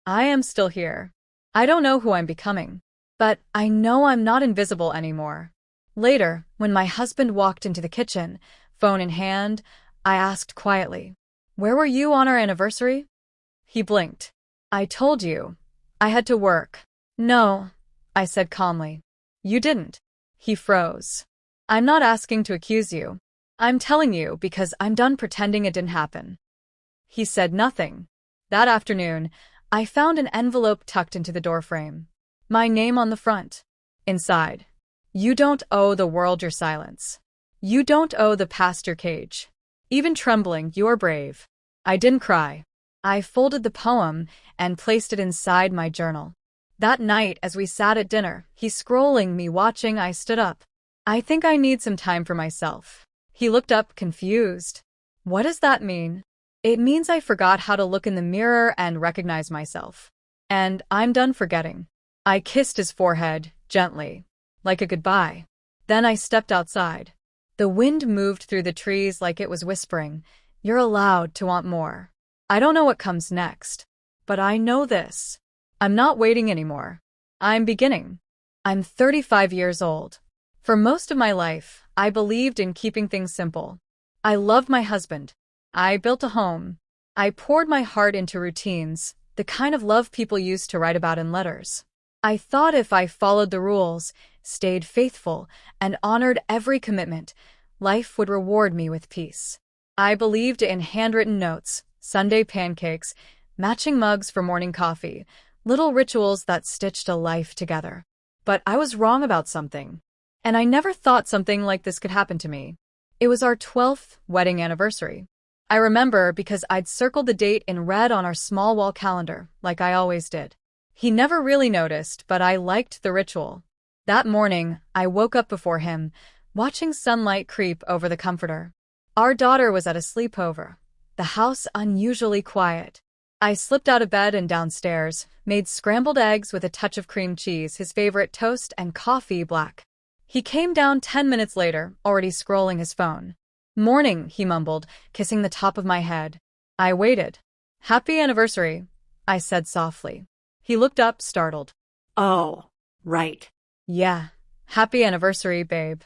I am still here. I don't know who I'm becoming, but I know I'm not invisible anymore. Later, when my husband walked into the kitchen, phone in hand, I asked quietly, "Where were you on our anniversary?" He blinked. "I told you. I had to work." "No," I said calmly. "You didn't." He froze. "I'm not asking to accuse you. I'm telling you because I'm done pretending it didn't happen." He said nothing. That afternoon, I found an envelope tucked into the doorframe. My name on the front. Inside, "You don't owe the world your silence. You don't owe the past your cage. Even trembling, you're brave." I didn't cry. I folded the poem and placed it inside my journal. That night, as we sat at dinner, he scrolling, me watching, I stood up. "I think I need some time for myself." He looked up, confused. "What does that mean?" "It means I forgot how to look in the mirror and recognize myself. And I'm done forgetting." I kissed his forehead, gently, like a goodbye. Then I stepped outside. The wind moved through the trees like it was whispering, "You're allowed to want more." I don't know what comes next, but I know this. I'm not waiting anymore. I'm beginning. I'm 35 years old. For most of my life, I believed in keeping things simple. I loved my husband. I built a home. I poured my heart into routines, the kind of love people used to write about in letters. I thought if I followed the rules, stayed faithful, and honored every commitment, life would reward me with peace. I believed in handwritten notes, Sunday pancakes, matching mugs for morning coffee, little rituals that stitched a life together. But I was wrong about something. And I never thought something like this could happen to me. It was our 12th wedding anniversary. I remember because I'd circled the date in red on our small wall calendar, like I always did. He never really noticed, but I liked the ritual. That morning, I woke up before him, watching sunlight creep over the comforter. Our daughter was at a sleepover, the house unusually quiet. I slipped out of bed and downstairs, made scrambled eggs with a touch of cream cheese, his favorite toast, and coffee black. He came down 10 minutes later, already scrolling his phone. "Morning," he mumbled, kissing the top of my head. I waited. "Happy anniversary," I said softly. He looked up, startled. Oh, right. "Yeah, happy anniversary, babe."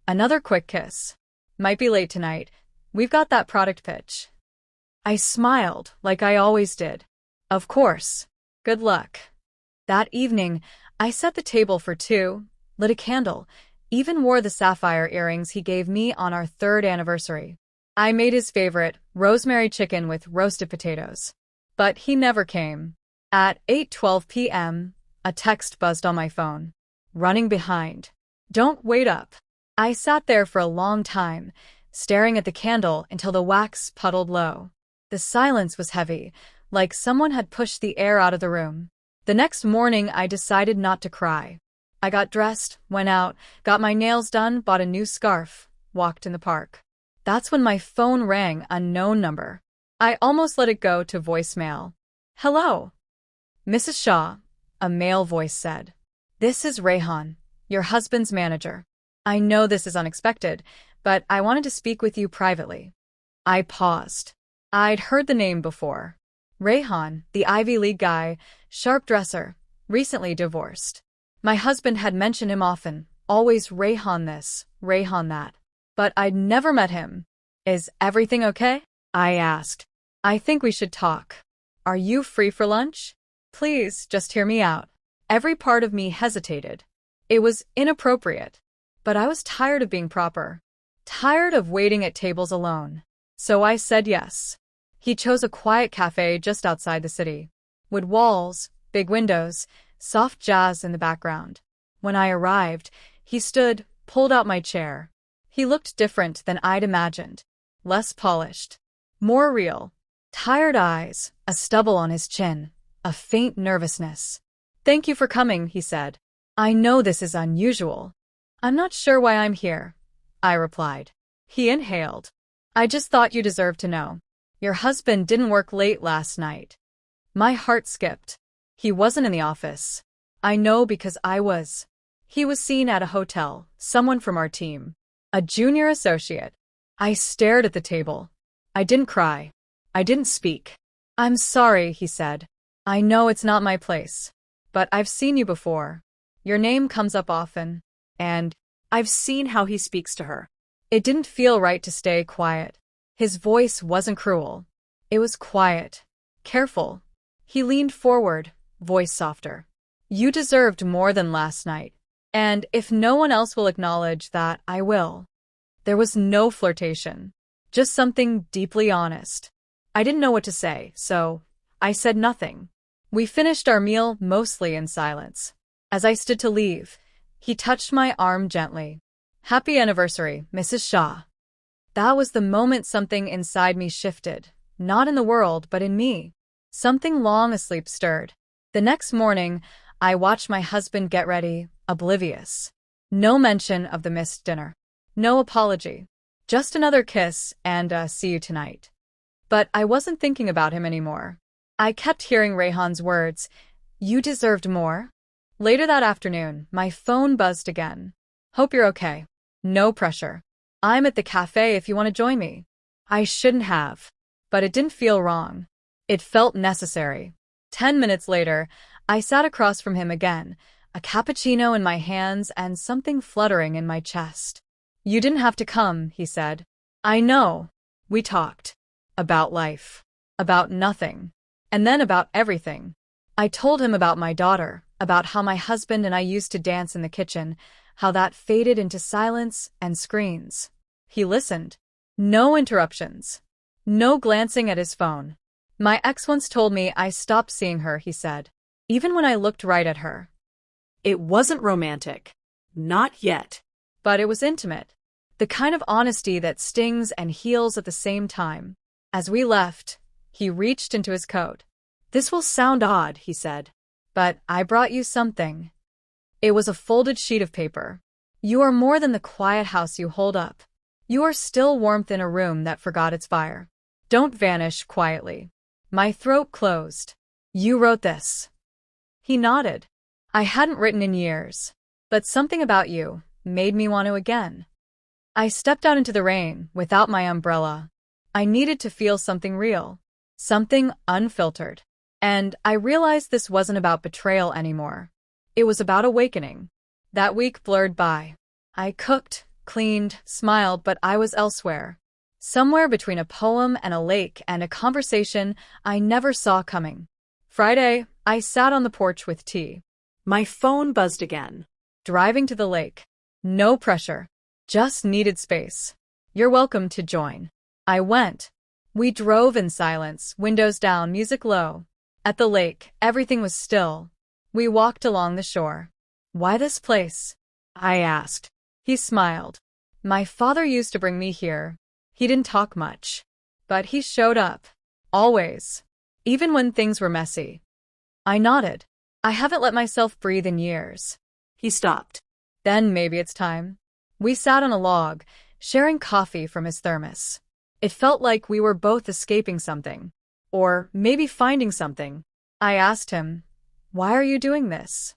Another quick kiss. "Might be late tonight. We've got that product pitch." I smiled, like I always did. "Of course. Good luck." That evening, I set the table for two, lit a candle, even wore the sapphire earrings he gave me on our 3rd anniversary. I made his favorite, rosemary chicken with roasted potatoes. But he never came. At 8:12 p.m., a text buzzed on my phone. "Running behind. Don't wait up." I sat there for a long time, staring at the candle until the wax puddled low. The silence was heavy, like someone had pushed the air out of the room. The next morning, I decided not to cry. I got dressed, went out, got my nails done, bought a new scarf, walked in the park. That's when my phone rang, unknown number. I almost let it go to voicemail. "Hello, Mrs. Shaw," a male voice said. "This is Rayhan, your husband's manager. I know this is unexpected, but I wanted to speak with you privately." I paused. I'd heard the name before. Rayhan, the Ivy League guy, sharp dresser, recently divorced. My husband had mentioned him often, always Rayhan this, Rayhan that. But I'd never met him. "Is everything okay?" I asked. "I think we should talk. Are you free for lunch?" "Please, just hear me out." Every part of me hesitated. It was inappropriate. But I was tired of being proper. Tired of waiting at tables alone. So I said yes. He chose a quiet cafe just outside the city. Wood walls, big windows, soft jazz in the background. When I arrived, he stood, pulled out my chair. He looked different than I'd imagined. Less polished. More real. Tired eyes, a stubble on his chin, a faint nervousness. "Thank you for coming," he said. "I know this is unusual." "I'm not sure why I'm here," I replied. He inhaled. "I just thought you deserved to know. Your husband didn't work late last night." My heart skipped. He wasn't in the office. I know because I was. He was seen at a hotel, someone from our team. A junior associate. I stared at the table. I didn't cry. I didn't speak. "I'm sorry," he said. I know it's not my place, but I've seen you before. Your name comes up often, and I've seen how he speaks to her. it didn't feel right to stay quiet. His voice wasn't cruel. It was quiet, careful. He leaned forward, voice softer. You deserved more than last night. And if no one else will acknowledge that, I will. There was no flirtation, just something deeply honest. I didn't know what to say, so I said nothing. We finished our meal mostly in silence. As I stood to leave, he touched my arm gently. Happy anniversary, Mrs. Shaw. That was the moment something inside me shifted, not in the world, but in me. Something long asleep stirred. The next morning, I watched my husband get ready, oblivious. No mention of the missed dinner. No apology. Just another kiss and see you tonight. But I wasn't thinking about him anymore. I kept hearing Rayhan's words, you deserved more. Later that afternoon, my phone buzzed again. Hope you're okay. No pressure. I'm at the cafe if you want to join me. I shouldn't have. But it didn't feel wrong. It felt necessary. 10 minutes later, I sat across from him again, a cappuccino in my hands and something fluttering in my chest. You didn't have to come, he said. I know. We talked. About life. About nothing. And then about everything. I told him about my daughter, about how my husband and I used to dance in the kitchen, how that faded into silence and screens. He listened. No interruptions. No glancing at his phone. My ex once told me I stopped seeing her, he said, even when I looked right at her. It wasn't romantic. Not yet. But it was intimate. The kind of honesty that stings and heals at the same time. As we left, he reached into his coat. This will sound odd, he said, but I brought you something. It was a folded sheet of paper. You are more than the quiet house you hold up. You are still warmth in a room that forgot its fire. Don't vanish quietly. My throat closed. You wrote this. He nodded. I hadn't written in years, but something about you made me want to again. I stepped out into the rain without my umbrella. I needed to feel something real, something unfiltered. And I realized this wasn't about betrayal anymore. It was about awakening. That week blurred by. I cooked, cleaned, smiled, but I was elsewhere. Somewhere between a poem and a lake and a conversation I never saw coming. Friday, I sat on the porch with tea. My phone buzzed again. Driving to the lake. No pressure. Just needed space. You're welcome to join. I went. We drove in silence, windows down, music low. At the lake, everything was still. We walked along the shore. Why this place? I asked. He smiled. My father used to bring me here. He didn't talk much. But he showed up. Always. Even when things were messy. I nodded. I haven't let myself breathe in years. He stopped. Then maybe it's time. We sat on a log, sharing coffee from his thermos. It felt like we were both escaping something. Or maybe finding something. I asked him, why are you doing this?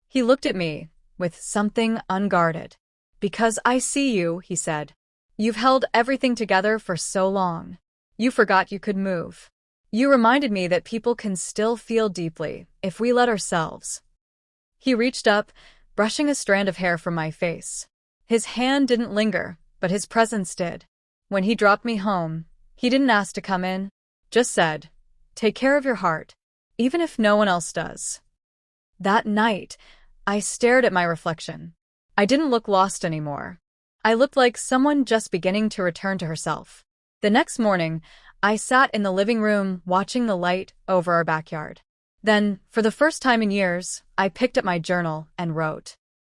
He looked at me, with something unguarded. Because I see you, he said. You've held everything together for so long. You forgot you could move. You reminded me that people can still feel deeply, if we let ourselves. He reached up, brushing a strand of hair from my face. His hand didn't linger, but his presence did. When he dropped me home, he didn't ask to come in, just said, take care of your heart, even if no one else does. That night, I stared at my reflection. I didn't look lost anymore. I looked like someone just beginning to return to herself. The next morning, I sat in the living room watching the light over our backyard. Then, for the first time in years, I picked up my journal and wrote.